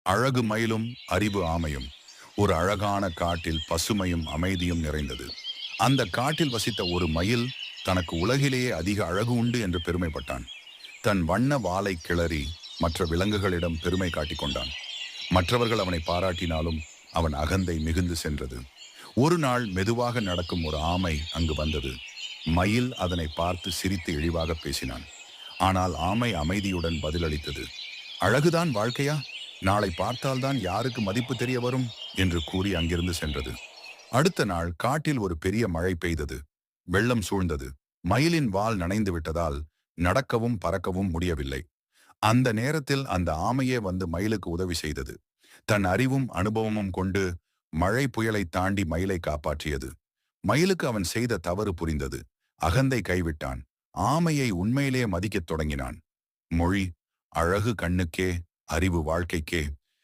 அழகு மயிலும் அறிவு ஆமையும். ஒரு அழகான காட்டில் பசுமையும் அமைதியும் நிறைந்தது. அந்த காட்டில் வசித்த ஒரு மயில் தனக்கு உலகிலேயே அதிக அழகு உண்டு என்று பெருமைப்பட்டான். தன் வண்ண வாலை கிளறி மற்ற விலங்குகளிடம் பெருமை காட்டிக் கொண்டான். மற்றவர்கள் அவனை பாராட்டினாலும் அவன் அகந்தை மிகுந்து சென்றது. ஒரு நாள் மெதுவாக நடக்கும் ஒரு ஆமை அங்கு வந்தது. மயில் அதனை பார்த்து சிரித்து இழிவாக பேசினான். ஆனால் ஆமை அமைதியுடன் பதிலளித்தது. அழகுதான் வாழ்க்கையா? நாளை பார்த்தால்தான் யாருக்கு மதிப்பு தெரிய வரும் என்று கூறி அங்கிருந்து சென்றது. அடுத்த நாள் காட்டில் ஒரு பெரிய மழை பெய்தது. வெள்ளம் சூழ்ந்தது. மயிலின் வால் நனைந்து விட்டதால் நடக்கவும் பறக்கவும் முடியவில்லை. அந்த நேரத்தில் அந்த ஆமையே வந்து மயிலுக்கு உதவி செய்தது. தன் அறிவும் அனுபவமும் கொண்டு மழை புயலை தாண்டி மயிலை காப்பாற்றியது. மயிலுக்கு அவன் செய்த தவறு புரிந்தது. அகந்தை கைவிட்டான். ஆமையை உண்மையிலே மதிக்கத் தொடங்கினான். மொழி: அழகு கண்ணுக்கே, அறிவு வாழ்க்கைக்கே.